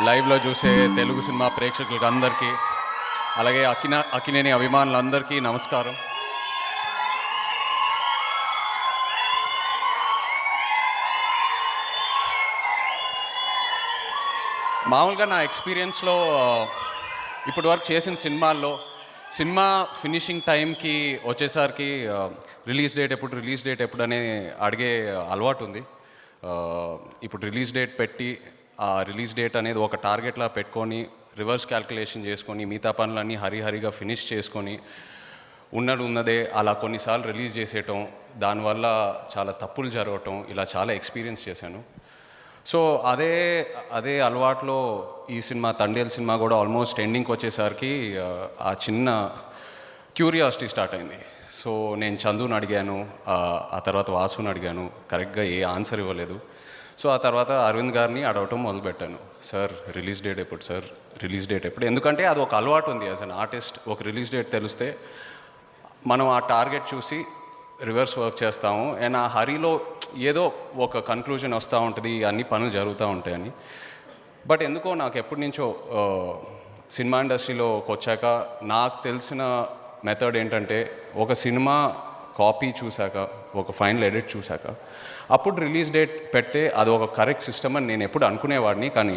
లైవ్లో చూసే తెలుగు సినిమా ప్రేక్షకులకు అందరికీ, అలాగే అక్కినేని అభిమానులందరికీ నమస్కారం. మామూలుగా నా ఎక్స్పీరియన్స్లో ఇప్పటి వరకు చేసిన సినిమా ఫినిషింగ్ టైంకి వచ్చేసరికి రిలీజ్ డేట్ ఎప్పుడు అనే అడిగే అలవాటు ఉంది. ఇప్పుడు రిలీజ్ డేట్ పెట్టి ఆ రిలీజ్ డేట్ అనేది ఒక టార్గెట్లా పెట్టుకొని రివర్స్ క్యాల్కులేషన్ చేసుకొని మిగతా పనులన్నీ హరిహరిగా ఫినిష్ చేసుకొని ఉన్నదే అలా కొన్నిసార్లు రిలీజ్ చేసేయటం, దానివల్ల చాలా తప్పులు జరగటం, ఇలా చాలా ఎక్స్పీరియన్స్ చేశాను. సో అదే అలవాట్లో ఈ సినిమా తండేల్ సినిమా కూడా ఆల్మోస్ట్ ఎండింగ్కి వచ్చేసరికి ఆ చిన్న క్యూరియాసిటీ స్టార్ట్ అయింది. సో నేను చందుని అడిగాను, ఆ తర్వాత వాసుని అడిగాను, కరెక్ట్గా ఏ ఆన్సర్ ఇవ్వలేదు. సో ఆ తర్వాత అరవింద్ గారిని అడగటం మొదలుపెట్టాను. సార్ రిలీజ్ డేట్ ఎప్పుడు? ఎందుకంటే అది ఒక అలవాటు ఉంది. యాజ్ అన్ ఆర్టిస్ట్ ఒక రిలీజ్ డేట్ తెలిస్తే మనం ఆ టార్గెట్ చూసి రివర్స్ వర్క్ చేస్తాము. అండ్ ఆ హరిలో ఏదో ఒక కన్క్లూజన్ వస్తూ ఉంటుంది, అన్ని పనులు జరుగుతూ ఉంటాయని. బట్ ఎందుకో నాకు ఎప్పటి నుంచో సినిమా ఇండస్ట్రీలోకి వచ్చాక నాకు తెలిసిన మెథడ్ ఏంటంటే, ఒక సినిమా కాపీ చూశాక, ఒక ఫైనల్ ఎడిట్ చూశాక అప్పుడు రిలీజ్ డేట్ పెడితే అది ఒక కరెక్ట్ సిస్టమ్ అని నేను ఎప్పుడు అనుకునేవాడిని. కానీ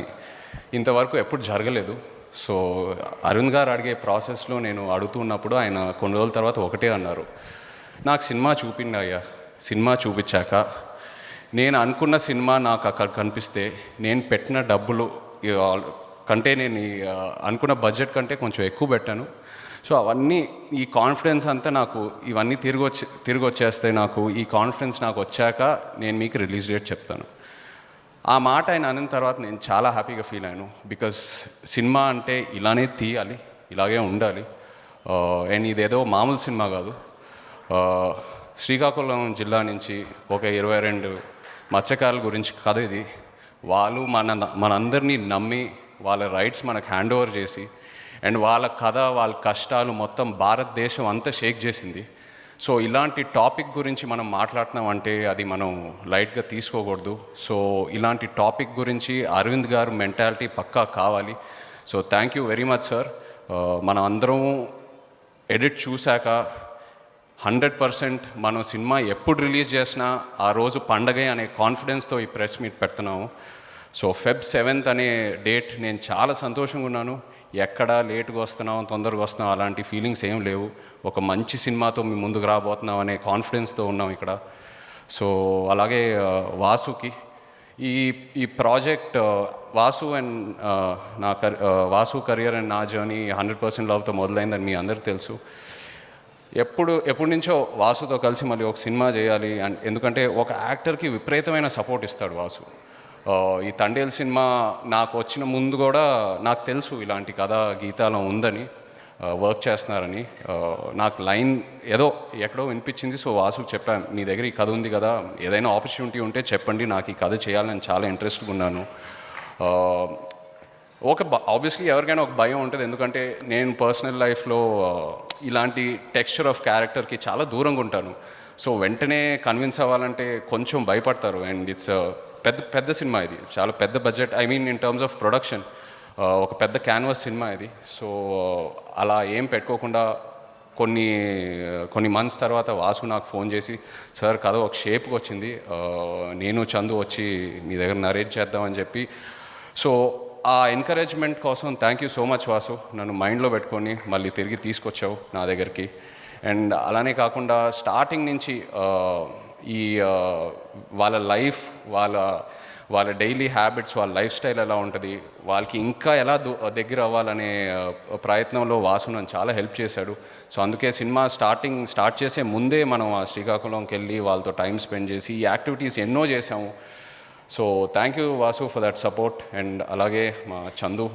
ఇంతవరకు ఎప్పుడు జరగలేదు. సో అరవింద్ గారు అడిగే ప్రాసెస్లో నేను అడుగుతున్నప్పుడు ఆయన కొన్ని రోజుల తర్వాత ఒకటే అన్నారు, నాకు సినిమా చూపిండి అయ్యా, సినిమా చూపించాక నేను అనుకున్న సినిమా నాకు అక్కడ కనిపిస్తే నేను పెట్టిన డబ్బులు కంటే నేను అనుకున్న బడ్జెట్ కంటే కొంచెం ఎక్కువ పెట్టాను. సో అవన్నీ ఈ కాన్ఫిడెన్స్ అంతా నాకు ఇవన్నీ తిరిగి వచ్చేస్తాయి. నాకు ఈ కాన్ఫిడెన్స్ నాకు వచ్చాక నేను మీకు రిలీజ్ డేట్ చెప్తాను. ఆ మాట ఆయన అన్న తర్వాత నేను చాలా హ్యాపీగా ఫీల్ అయ్యాను. బికాస్ సినిమా అంటే ఇలానే తీయాలి, ఇలాగే ఉండాలి. అండ్ ఇదేదో మామూలు సినిమా కాదు. శ్రీకాకుళం జిల్లా నుంచి ఒక 22 మత్స్యకారుల గురించి కథ ఇది. వాళ్ళు మనందరినీ నమ్మి వాళ్ళ రైట్స్ మనకు హ్యాండ్ ఓవర్ చేసి, అండ్ వాళ్ళ కథ, వాళ్ళ కష్టాలు మొత్తం భారతదేశం అంతా షేక్ చేసింది. సో ఇలాంటి టాపిక్ గురించి మనం మాట్లాడుతున్నామంటే అది మనం లైట్గా తీసుకోకూడదు. సో ఇలాంటి టాపిక్ గురించి అరవింద్ గారు మెంటాలిటీ పక్కా కావాలి. So thank you very much sir. మనం అందరం ఎడిట్ చూశాక 100% మనం సినిమా ఎప్పుడు రిలీజ్ చేసినా ఆ రోజు పండగే అనే కాన్ఫిడెన్స్తో ఈ ప్రెస్ మీట్ పెడుతున్నాము. సో Feb 7th అనే డేట్ నేను చాలా సంతోషంగా ఉన్నాను. ఎక్కడా లేటుగా వస్తున్నాం, తొందరగా వస్తున్నాం అలాంటి ఫీలింగ్స్ ఏం లేవు. ఒక మంచి సినిమాతో మీ ముందుకు రాబోతున్నాం అనే కాన్ఫిడెన్స్తో ఉన్నాం ఇక్కడ. సో అలాగే వాసుకి ఈ project Vasu and Vasu career and నా జర్నీ 100% లవ్తో మొదలైందని మీ అందరికీ తెలుసు. ఎప్పటి నుంచో వాసుతో కలిసి మళ్ళీ ఒక సినిమా చేయాలి. ఎందుకంటే ఒక యాక్టర్కి విపరీతమైన సపోర్ట్ ఇస్తాడు వాసు. ఈ తండేల్ సినిమా నాకు వచ్చిన ముందు కూడా నాకు తెలుసు ఇలాంటి కథ గీతాలో ఉందని, వర్క్ చేస్తున్నారని. నాకు లైన్ ఏదో ఎక్కడో వినిపించింది. సో వాసుకు చెప్పాను, మీ దగ్గర ఈ కథ ఉంది కదా, ఏదైనా ఆపర్చునిటీ ఉంటే చెప్పండి, నాకు ఈ కథ చేయాలని చాలా ఇంట్రెస్ట్గా ఉన్నాను. ఆబ్వియస్లీ ఎవరికైనా ఒక భయం ఉంటుంది. ఎందుకంటే నేను పర్సనల్ లైఫ్లో ఇలాంటి టెక్స్చర్ ఆఫ్ క్యారెక్టర్కి చాలా దూరంగా ఉంటాను. సో వెంటనే కన్విన్స్ అవ్వాలంటే కొంచెం భయపడతారు. అండ్ ఇట్స్ పెద్ద సినిమా ఇది, చాలా పెద్ద budget, I mean in terms of production ఒక పెద్ద క్యాన్వాస్ సినిమా ఇది. సో అలా ఏం పెట్టుకోకుండా కొన్ని మంత్స్ తర్వాత వాసు నాకు ఫోన్ చేసి, సార్ కథ ఒక షేప్కి వచ్చింది, నేను చందు వచ్చి మీ దగ్గర నరేట్ చేద్దామని చెప్పి. సో ఆ ఎంకరేజ్మెంట్ కోసం thank you so much Vasu. నన్ను మైండ్లో పెట్టుకొని మళ్ళీ తిరిగి తీసుకొచ్చావు నా దగ్గరికి. అండ్ అలానే కాకుండా స్టార్టింగ్ నుంచి ఈ వాళ్ళ లైఫ్, వాళ్ళ డైలీ హ్యాబిట్స్, వాళ్ళ లైఫ్ స్టైల్ ఎలా ఉంటుంది, వాళ్ళకి ఇంకా ఎలా దగ్గర అవ్వాలనే ప్రయత్నంలో వాసు నన్ను చాలా హెల్ప్ చేశాడు. సో అందుకే సినిమా స్టార్ట్ చేసే ముందే మనం ఆ శ్రీకాకుళంకి వెళ్ళి వాళ్ళతో టైం స్పెండ్ చేసి ఈ యాక్టివిటీస్ ఎన్నో చేసాము. So thank you Vasu for that support. And అలాగే మా చందు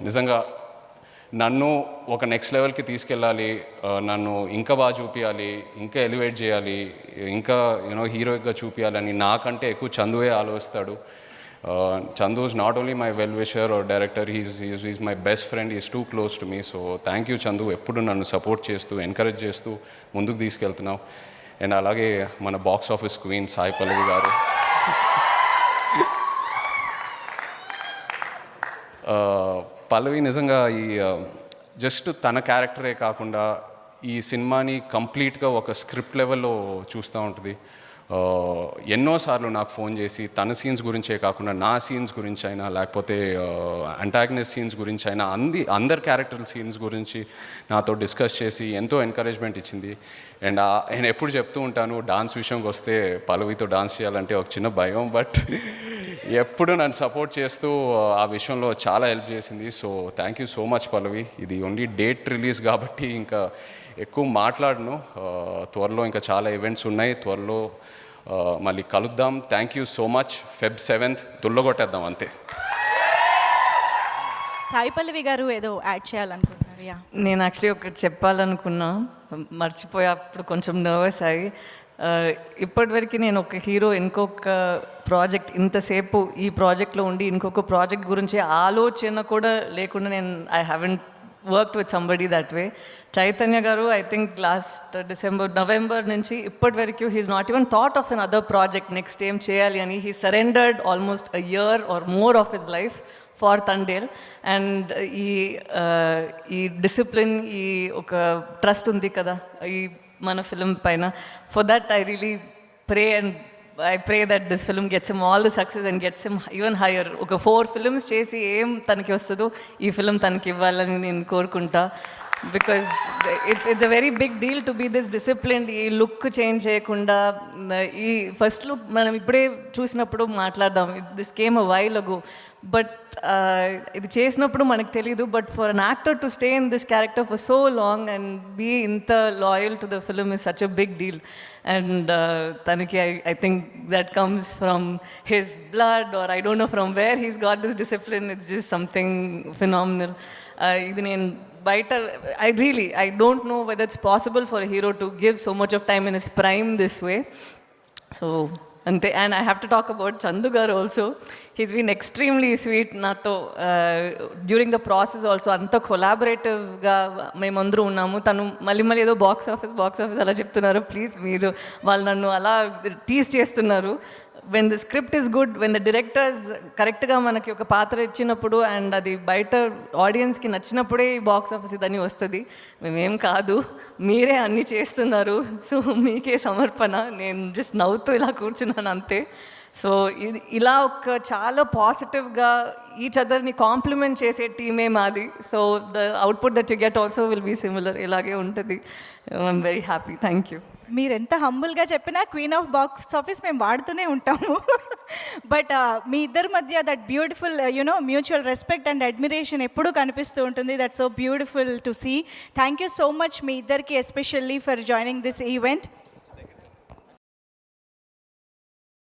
నిజంగా నన్ను ఒక నెక్స్ట్ లెవెల్కి తీసుకెళ్ళాలి, నన్ను ఇంకా బాగా చూపించాలి, ఇంకా ఎలివేట్ చేయాలి, ఇంకా హీరోయిక్గా చూపించాలని నాకంటే ఎక్కువ చందువే ఆలోచిస్తాడు. Chandu is not only my well wisher or director, is my best friend, is too close to me. So thank you Chandu, ఎప్పుడు నన్ను సపోర్ట్ చేస్తూ ఎంకరేజ్ చేస్తూ ముందుకు తీసుకెళ్తున్నావు. అండ్ అలాగే మన box office queen Sai Pallavi గారు, పల్లవి నిజంగా ఈ జస్ట్ తన క్యారెక్టరే కాకుండా ఈ సినిమాని కంప్లీట్గా ఒక స్క్రిప్ట్ లెవెల్లో చూస్తూ ఉంటుంది. ఎన్నోసార్లు నాకు ఫోన్ చేసి తన సీన్స్ గురించే కాకుండా నా సీన్స్ గురించి అయినా లేకపోతే అంటాగనిస్ట్ సీన్స్ గురించి అయినా అందరి క్యారెక్టర్ సీన్స్ గురించి నాతో డిస్కస్ చేసి ఎంతో ఎంకరేజ్మెంట్ ఇచ్చింది. అండ్ నేను ఎప్పుడు చెప్తూ ఉంటాను, డాన్స్ విషయంకి వస్తే పల్లవితో డాన్స్ చేయాలంటే ఒక చిన్న భయం, బట్ ఎప్పుడు నన్ను సపోర్ట్ చేస్తూ ఆ విషయంలో చాలా హెల్ప్ చేసింది. So thank you so much Pallavi. ఇది ఓన్లీ డేట్ రిలీజ్ కాబట్టి ఇంకా ఎక్కువ మాట్లాడను. త్వరలో ఇంకా చాలా ఈవెంట్స్ ఉన్నాయి, త్వరలో మళ్ళీ కలుద్దాం. Thank you so much. Feb 7th దుల్లగొట్టేద్దాం అంతే. సాయి పల్లవి గారు ఏదో యాడ్ చేయాలనుకుంటున్నారు. యా, నేను యాక్చువల్లీ ఒకటి చెప్పాలనుకున్నా, మర్చిపోయేప్పుడు కొంచెం నర్వస్ అయ్యి. ఇప్పటివరకు నేను ఒక హీరో ఇంకొక ప్రాజెక్ట్ ఇంతసేపు ఈ ప్రాజెక్ట్లో ఉండి ఇంకొక ప్రాజెక్ట్ గురించి ఆలోచన కూడా లేకుండా నేను I haven't worked with somebody that way. Chaitanya garu I think last November నుంచి ఇప్పటి వరకు he's not even thought of an other project next ఏం చేయాలి అని. He surrendered almost a year or more of his life for Thandel. And ఈ discipline, ఈ ఒక trust ఉంది కదా ఈ మన ఫిలిం పైన, for that I really pray that this film gets him all the success and gets him even higher. ఒక 4 films చేసి ఏం తనకి వస్తుందో ఈ ఫిలిం తనకి ఇవ్వాలని నేను కోరుకుంటా. Because it's a very big deal to be this disciplined. ఈ లుక్ చేంజ్ చేయకుండా, ఈ ఫస్ట్ లుక్ మనం ఇప్పుడే చూసినప్పుడు మాట్లాడదాం, this came a while ago, but ఇది చేసినప్పుడు మనకు తెలీదు. But for an actor to stay in this character for so long and be ఇంత loyal to the film is such a big deal. And తనకి I think that comes from his blood or I don't know from where he's got this discipline. It's just something phenomenal. ఇది నేను బయట I don't know whether it's possible for a hero to give so much of time in his prime this way. So ante, and I have to talk about Chandu garu also. He's been extremely sweet nato during the process also. Anta collaborative ga memandru unnamu. Tanu malli edo box office ala cheptunnaru. Please meeru vallu nannu ala tease chestunnaru. When the script is good, when the directors కరెక్ట్గా మనకి ఒక పాత్ర ఇచ్చినప్పుడు and అది బయట ఆడియన్స్కి నచ్చినప్పుడే ఈ box office ఇదని వస్తుంది. మేమేం కాదు, మీరే అన్నీ చేస్తున్నారు. సో మీకే సమర్పణ. నేను జస్ట్ నవ్వుతూ ఇలా కూర్చున్నాను అంతే. సో ఇది ఇలా ఒక చాలా పాజిటివ్గా ఈచ్ అదర్ని కాంప్లిమెంట్ చేసే టీమే మాది. So the output that you get also will be similar. ఇలాగే ఉంటుంది. I'm very happy. Thank you. మీరు ఎంత హంబుల్గా చెప్పినా క్వీన్ ఆఫ్ బాక్స్ ఆఫీస్ మేము వాడుతూనే ఉంటాము. బట్ మీ ఇద్దరి మధ్య that beautiful mutual respect and admiration ఎప్పుడూ కనిపిస్తూ ఉంటుంది. That so beautiful to see. Thank you so much మీ ఇద్దరికి especially for joining this event.